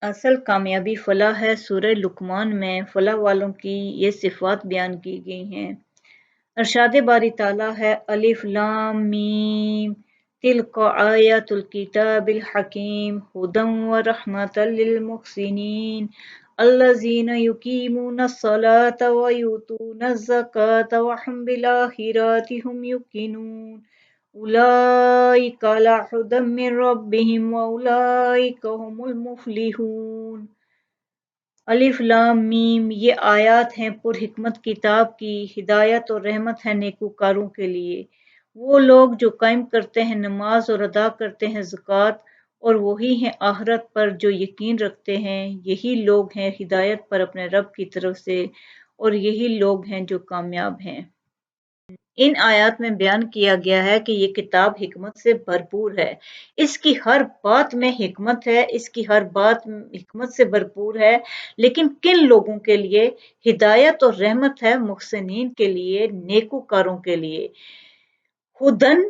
असल कामयाबी फलाह है। सूरह लुकमान में फलाह वालों की ये सिफात बयान की गई हैं। अरशाद बारी ताला है, अलिफ लाम मीम तिल्का आयातुल किताबिल हकीम हुदम व रहमतल लिल मुहसिनीन अल्लज़ीना युकीमूनस सलाता व यूतूनज़ ज़काता व हुम बिल आखिरति हुम युकिनून उलाइका अला हुदम मिन रब्बिहिम व उलाइका हुमुल मुफ्लिहून। अलिफ लाम मीम ये आयत हैं पुरहिकमत किताब की, हिदायत और रहमत है नेकूकारों के लिए। वो लोग जो कायम करते हैं नमाज और अदा करते हैं ज़कात और वही हैं आखिरत पर जो यकीन रखते हैं। यही लोग हैं हिदायत पर अपने रब की तरफ से और यही लोग हैं जो कामयाब हैं। इन आयत में बयान किया गया है कि ये किताब हिकमत से भरपूर है। इसकी हर बात में हिकमत है, इसकी हर बात हिकमत से भरपूर है। लेकिन किन लोगों के लिए? हिदायत और रहमत है मुहसिनीन के लिए, नेकूकारों के लिए। हुदन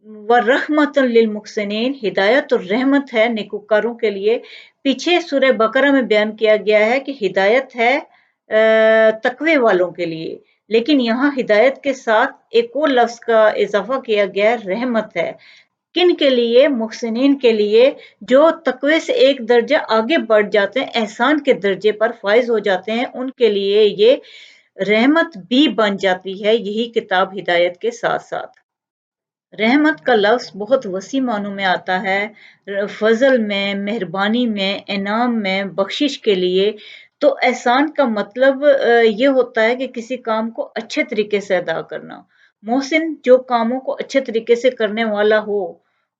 व रहमतन लिल मुहसिनीन, हिदायत और रहमत है नेकूकारों के लिए। पीछे सूरह बकरा में बयान किया गया है कि हिदायत है तकवे वालों के लिए, लेकिन यहाँ हिदायत के साथ एक और लफ्ज का इजाफा किया गया है, रहमत है। किन के लिए? मुहसिनीन के लिए, जो तकवे से एक दर्जा आगे बढ़ जाते हैं, एहसान के दर्जे पर फाइज हो जाते हैं, उनके लिए ये रहमत भी बन जाती है यही किताब हिदायत के साथ साथ। रहमत का लफ्ज बहुत वसी मानों में आता है, फजल में, मेहरबानी में, इनाम में, बख्शिश के लिए। तो एहसान का मतलब ये होता है कि किसी काम को अच्छे तरीके से अदा करना। मोहसिन जो कामों को अच्छे तरीके से करने वाला हो।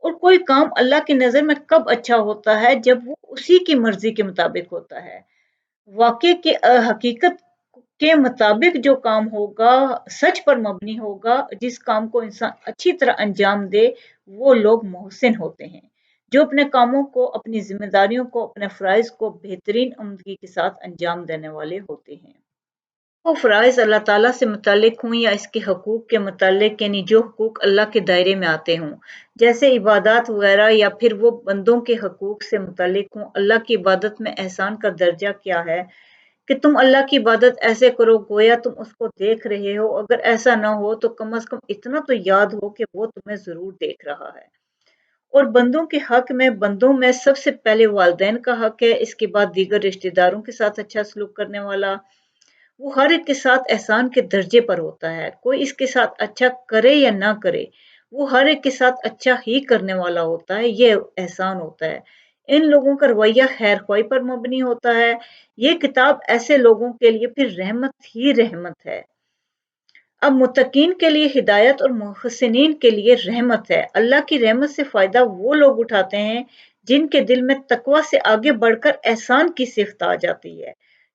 और कोई काम अल्लाह की नज़र में कब अच्छा होता है? जब वो उसी की मर्जी के मुताबिक होता है। वाक़े की हकीकत के मुताबिक जो काम होगा, सच पर मबनी होगा, जिस काम को इंसान अच्छी तरह अंजाम दे, वो लोग मोहसिन होते हैं। जो अपने कामों को, अपनी ज़िम्मेदारियों को, अपने फ़राइज़ को बेहतरीन उम्दगी के साथ अंजाम देने वाले होते हैं। वो फ़राइज़ अल्लाह ताला से मुतल्लिक़ हों या इसके हकूक़ के मुतल्लिक़, यानी जो हकूक़ अल्लाह के दायरे में आते हों, जैसे इबादत वग़ैरह, या फिर वो बंदों के हकूक़ से मुतल्लिक़ हों। अल्लाह की इबादत में एहसान का दर्जा क्या है कि तुम अल्लाह की इबादत ऐसे करो गोया तुम उसको देख रहे हो। अगर ऐसा ना हो तो कम से कम इतना तो याद हो कि वो तुम्हें ज़रूर देख रहा है। और बंदों के हक में, बंदों में सबसे पहले वालिदैन का हक है, इसके बाद दीगर रिश्तेदारों के साथ अच्छा सलूक करने वाला। वो हर एक के साथ एहसान के दर्जे पर होता है, कोई इसके साथ अच्छा करे या ना करे, वो हर एक के साथ अच्छा ही करने वाला होता है, ये एहसान होता है। इन लोगों का रवैया खैर ख्वाही पर मबनी होता है। ये किताब ऐसे लोगों के लिए फिर रहमत ही रहमत है। अब मुत्तकीन के लिए हिदायत और मुहसिनीन के लिए रहमत है। अल्लाह की रहमत से फ़ायदा वो लोग उठाते हैं जिनके दिल में तकवा से आगे बढ़कर एहसान की सिफ़त आ जाती है।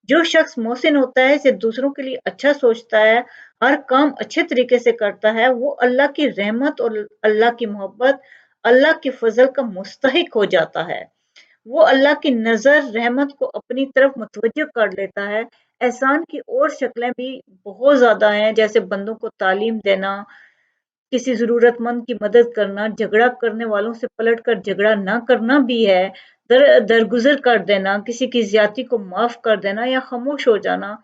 जो शख्स मोहसिन होता है, सिर्फ़ दूसरों के लिए अच्छा सोचता है, हर काम अच्छे तरीके से करता है, वो अल्लाह की रहमत और अल्लाह की मोहब्बत, अल्लाह के फ़ज़ल का मुस्तहिक हो जाता है। वो अल्लाह की नज़र, रहमत को अपनी तरफ मुतवज्जो कर लेता है। एहसान की और शक्लें भी बहुत ज़्यादा हैं, जैसे बंदों को तालीम देना, किसी ज़रूरतमंद की मदद करना, झगड़ा करने वालों से पलट कर झगड़ा ना करना भी है, दरगुज़र कर देना, किसी की ज़्यादती को माफ़ कर देना या खामोश हो जाना,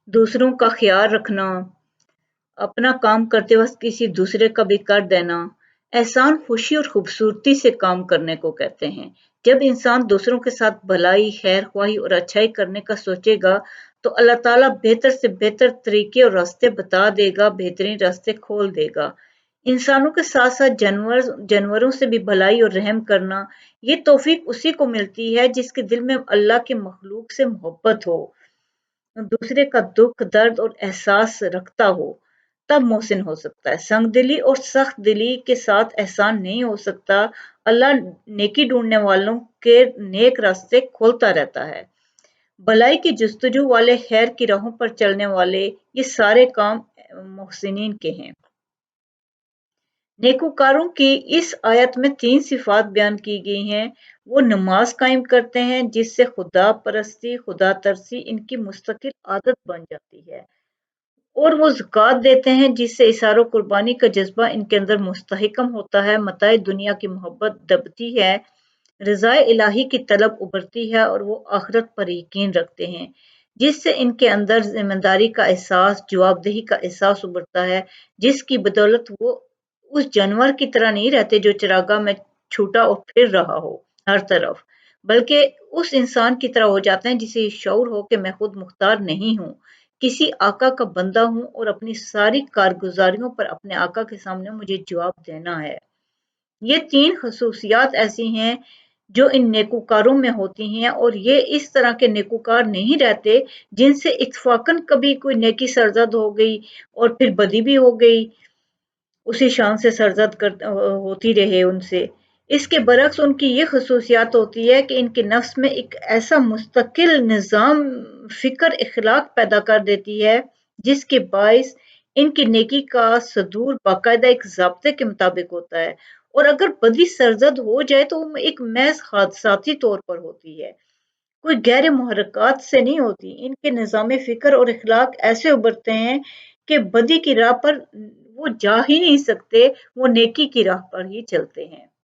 दूसरों का ख़्याल रखना, अपना काम करते वक़्त किसी दूसरे का भी कर देना। एहसान खुशी और खूबसूरती से काम करने को कहते हैं। जब इंसान दूसरों के साथ भलाई, खैर ख्वाही और अच्छाई करने का सोचेगा, तो अल्लाह ताला बेहतर से बेहतर तरीके और रास्ते बता देगा, बेहतरीन रास्ते खोल देगा। इंसानों के साथ-साथ जानवरों से भी भलाई और रहम करना, ये तौफ़ीक उसी को मिलती है जिसके दिल में अल्लाह के मखलूक से मोहब्बत हो, दूसरे का दुख, दर्द और एहसास रखता हो, तब मोहसिन हो सकता है। संगदिली और सख्त दिली के साथ एहसान नहीं हो सकता। अल्लाह नेकी ढूंढने वालों के नेक रास्ते खोलता रहता है। भलाई की जुस्तजू वाले, खैर की राहों पर चलने वाले, ये सारे काम मोहसिनीन के हैं। नेकूकारों की इस आयत में 3 सिफ़ात बयान की गई हैं। वो नमाज कायम करते हैं जिससे खुदा परस्ती, खुदा तरसी इनकी मुस्तकिल आदत बन जाती है। और वो ज़कात देते हैं जिससे इसार व कुर्बानी का जज़्बा इनके अंदर मुस्तहकम होता है, मताए दुनिया की मोहब्बत दबती है, رضائے الہی کی طلب ابھرتی ہے اور وہ آخرت پر یقین رکھتے ہیں، جس سے ان کے اندر ذمہ داری کا احساس، جواب دہی کا احساس ابھرتا ہے، جس کی بدولت وہ اس جانور کی طرح نہیں رہتے جو چراگاہ میں چھوٹا اور پھر رہا ہو ہر طرف، بلکہ اس انسان کی طرح ہو جاتے ہیں جسے یہ شعور ہو کہ میں خود مختار نہیں ہوں، کسی آقا کا بندہ ہوں اور اپنی ساری کارگزاریوں پر اپنے آقا کے سامنے مجھے جواب دینا ہے۔ یہ تین خصوصیات ایسی ہیں جو ان نیکوکاروں میں ہوتی ہیں، اور یہ اس طرح کے نیکوکار نہیں رہتے جن سے اتفاقاً کبھی کوئی نیکی سرزد ہو گئی اور پھر بدی بھی ہو گئی، اسی شان سے سرزد ہوتی رہے ان سے۔ اس کے برعکس ان کی یہ خصوصیات ہوتی ہے کہ ان کے نفس میں ایک ایسا مستقل نظام فکر اخلاق پیدا کر دیتی ہے جس کے باعث ان کی نیکی کا صدور باقاعدہ ایک ضابطے کے مطابق ہوتا ہے، اور اگر بدی سرزد ہو جائے تو وہ ایک محض حادثاتی طور پر ہوتی ہے، کوئی غیر محرکات سے نہیں ہوتی۔ ان کے نظام فکر اور اخلاق ایسے ابھرتے ہیں کہ بدی کی راہ پر وہ جا ہی نہیں سکتے، وہ نیکی کی راہ پر ہی چلتے ہیں۔